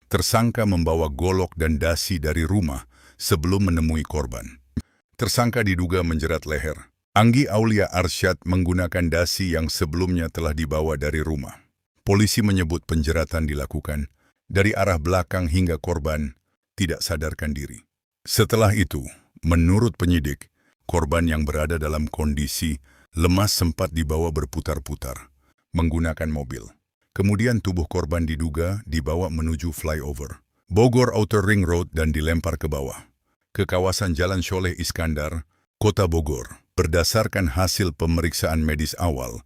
Tersangka membawa golok dan dasi dari rumah sebelum menemui korban. Tersangka diduga menjerat leher. Anggi Aulia Arsyad menggunakan dasi yang sebelumnya telah dibawa dari rumah. Polisi menyebut penjeratan dilakukan dari arah belakang hingga korban tidak sadarkan diri. Setelah itu, menurut penyidik, korban yang berada dalam kondisi lemas sempat dibawa berputar-putar menggunakan mobil. Kemudian tubuh korban diduga dibawa menuju flyover Bogor Outer Ring Road dan dilempar ke bawah, ke kawasan Jalan Soleh Iskandar, Kota Bogor. Berdasarkan hasil pemeriksaan medis awal,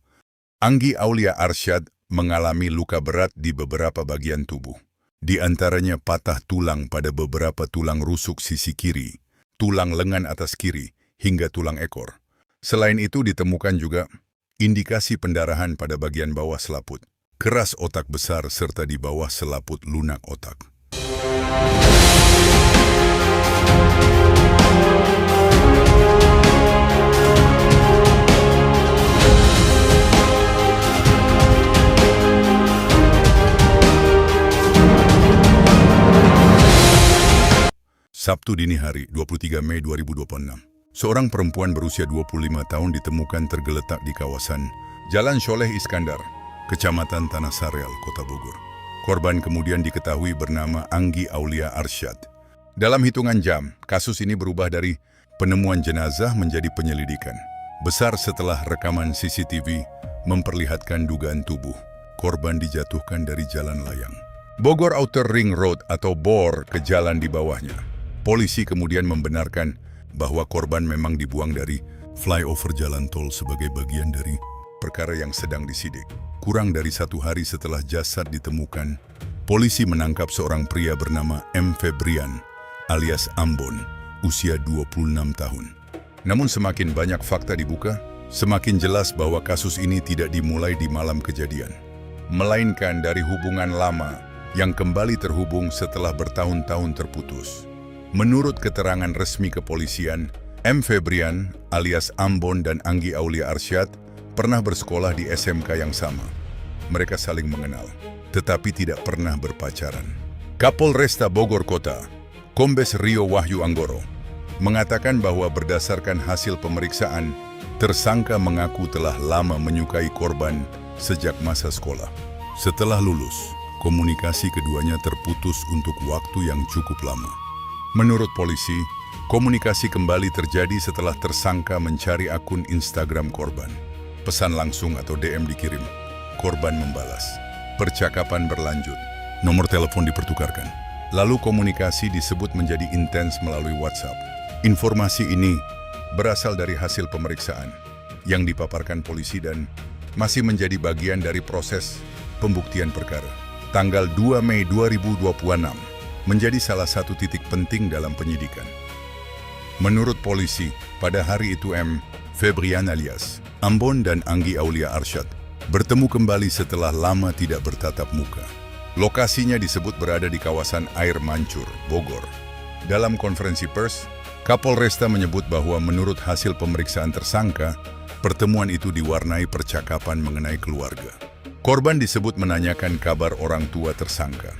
Anggi Aulia Arsyad mengalami luka berat di beberapa bagian tubuh. Di antaranya patah tulang pada beberapa tulang rusuk sisi kiri, tulang lengan atas kiri, hingga tulang ekor. Selain itu ditemukan juga indikasi pendarahan pada bagian bawah selaput, keras otak besar serta di bawah selaput lunak otak. Sabtu dini hari, 23 Mei 2026. Seorang perempuan berusia 25 tahun ditemukan tergeletak di kawasan Jalan Soleh Iskandar, Kecamatan Tanah Sareal, Kota Bogor. Korban kemudian diketahui bernama Anggi Aulia Arsyad. Dalam hitungan jam, kasus ini berubah dari penemuan jenazah menjadi penyelidikan besar setelah rekaman CCTV memperlihatkan dugaan tubuh korban dijatuhkan dari jalan layang Bogor Outer Ring Road atau BOR ke jalan di bawahnya. Polisi kemudian membenarkan bahwa korban memang dibuang dari flyover jalan tol sebagai bagian dari perkara yang sedang disidik. Kurang dari 1 hari setelah jasad ditemukan, polisi menangkap seorang pria bernama M. Febrian alias Ambon, usia 26 tahun. Namun semakin banyak fakta dibuka, semakin jelas bahwa kasus ini tidak dimulai di malam kejadian, melainkan dari hubungan lama yang kembali terhubung setelah bertahun-tahun terputus. Menurut keterangan resmi kepolisian, M. Febrian alias Ambon dan Anggi Aulia Arsyad pernah bersekolah di SMK yang sama. Mereka saling mengenal, tetapi tidak pernah berpacaran. Kapolresta Bogor Kota, Kombes Rio Wahyu Anggoro, mengatakan bahwa berdasarkan hasil pemeriksaan, tersangka mengaku telah lama menyukai korban sejak masa sekolah. Setelah lulus, komunikasi keduanya terputus untuk waktu yang cukup lama. Menurut polisi, komunikasi kembali terjadi setelah tersangka mencari akun Instagram korban. Pesan langsung atau DM dikirim. Korban membalas. Percakapan berlanjut. Nomor telepon dipertukarkan. Lalu komunikasi disebut menjadi intens melalui WhatsApp. Informasi ini berasal dari hasil pemeriksaan yang dipaparkan polisi dan masih menjadi bagian dari proses pembuktian perkara. Tanggal 2 Mei 2026 menjadi salah satu titik penting dalam penyidikan. Menurut polisi, pada hari itu M. Febrian alias Ambon dan Anggi Aulia Arsyad bertemu kembali setelah lama tidak bertatap muka. Lokasinya disebut berada di kawasan Air Mancur, Bogor. Dalam konferensi pers, Kapolresta menyebut bahwa menurut hasil pemeriksaan tersangka, pertemuan itu diwarnai percakapan mengenai keluarga. Korban disebut menanyakan kabar orang tua tersangka.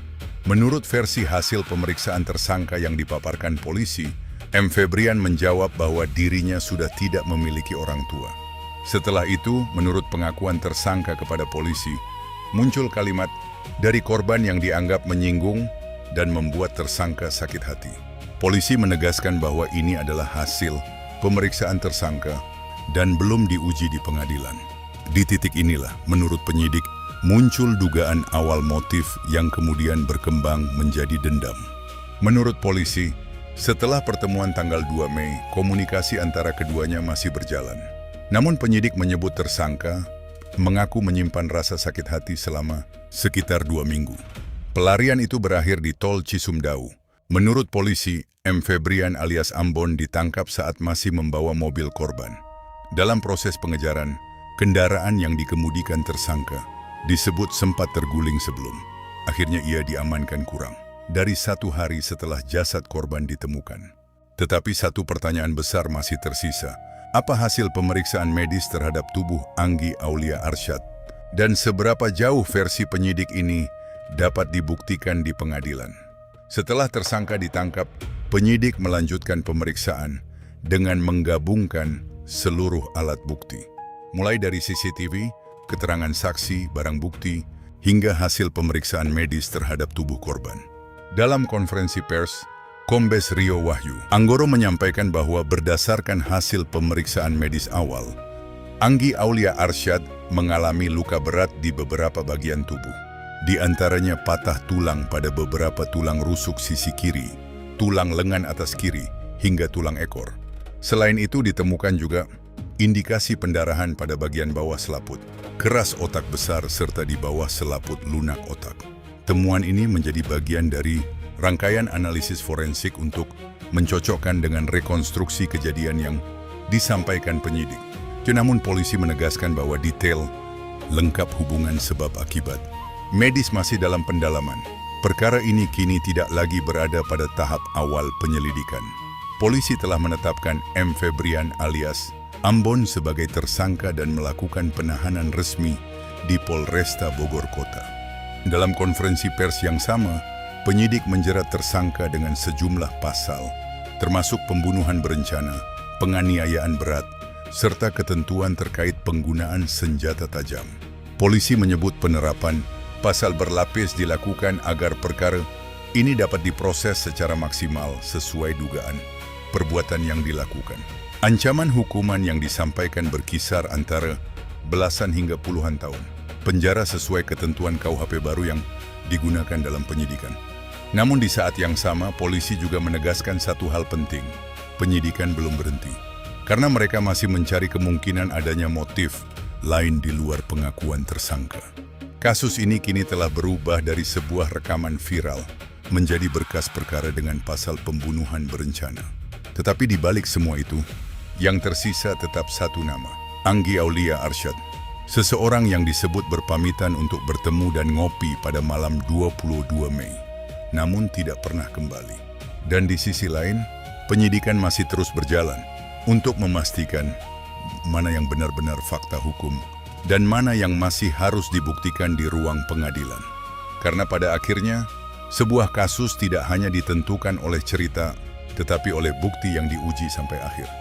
Menurut versi hasil pemeriksaan tersangka yang dipaparkan polisi, M. Febrian menjawab bahwa dirinya sudah tidak memiliki orang tua. Setelah itu, menurut pengakuan tersangka kepada polisi, muncul kalimat dari korban yang dianggap menyinggung dan membuat tersangka sakit hati. Polisi menegaskan bahwa ini adalah hasil pemeriksaan tersangka dan belum diuji di pengadilan. Di titik inilah, menurut penyidik, muncul dugaan awal motif yang kemudian berkembang menjadi dendam. Menurut polisi, setelah pertemuan tanggal 2 Mei, komunikasi antara keduanya masih berjalan. Namun penyidik menyebut tersangka mengaku menyimpan rasa sakit hati selama sekitar 2 minggu. Pelarian itu berakhir di tol Cisumdawu. Menurut polisi, M. Febrian alias Ambon ditangkap saat masih membawa mobil korban. Dalam proses pengejaran, kendaraan yang dikemudikan tersangka disebut sempat terguling sebelum. Akhirnya ia diamankan kurang dari 1 hari setelah jasad korban ditemukan. Tetapi satu pertanyaan besar masih tersisa. Apa hasil pemeriksaan medis terhadap tubuh Anggi Aulia Arsyad? Dan seberapa jauh versi penyidik ini dapat dibuktikan di pengadilan. Setelah tersangka ditangkap, penyidik melanjutkan pemeriksaan dengan menggabungkan seluruh alat bukti. Mulai dari CCTV, keterangan saksi, barang bukti, hingga hasil pemeriksaan medis terhadap tubuh korban. Dalam konferensi pers, Kombes Rio Wahyu Anggoro menyampaikan bahwa berdasarkan hasil pemeriksaan medis awal, Anggi Aulia Arsyad mengalami luka berat di beberapa bagian tubuh. Di antaranya patah tulang pada beberapa tulang rusuk sisi kiri, tulang lengan atas kiri, hingga tulang ekor. Selain itu ditemukan juga indikasi pendarahan pada bagian bawah selaput, keras otak besar serta di bawah selaput lunak otak. Temuan ini menjadi bagian dari rangkaian analisis forensik untuk mencocokkan dengan rekonstruksi kejadian yang disampaikan penyidik. Namun polisi menegaskan bahwa detail lengkap hubungan sebab akibat medis masih dalam pendalaman. Perkara ini kini tidak lagi berada pada tahap awal penyelidikan. Polisi telah menetapkan M. Febrian alias Ambon sebagai tersangka dan melakukan penahanan resmi di Polresta Bogor Kota. Dalam konferensi pers yang sama, penyidik menjerat tersangka dengan sejumlah pasal, termasuk pembunuhan berencana, penganiayaan berat, serta ketentuan terkait penggunaan senjata tajam. Polisi menyebut penerapan pasal berlapis dilakukan agar perkara ini dapat diproses secara maksimal sesuai dugaan perbuatan yang dilakukan. Ancaman hukuman yang disampaikan berkisar antara belasan hingga puluhan tahun penjara sesuai ketentuan KUHP baru yang digunakan dalam penyidikan. Namun di saat yang sama, polisi juga menegaskan satu hal penting, penyidikan belum berhenti. Karena mereka masih mencari kemungkinan adanya motif lain di luar pengakuan tersangka. Kasus ini kini telah berubah dari sebuah rekaman viral menjadi berkas perkara dengan pasal pembunuhan berencana. Tetapi di balik semua itu, yang tersisa tetap satu nama, Anggi Aulia Arsyad. Seseorang yang disebut berpamitan untuk bertemu dan ngopi pada malam 22 Mei, namun tidak pernah kembali. Dan di sisi lain, penyidikan masih terus berjalan untuk memastikan mana yang benar-benar fakta hukum dan mana yang masih harus dibuktikan di ruang pengadilan. Karena pada akhirnya, sebuah kasus tidak hanya ditentukan oleh cerita, tetapi oleh bukti yang diuji sampai akhir.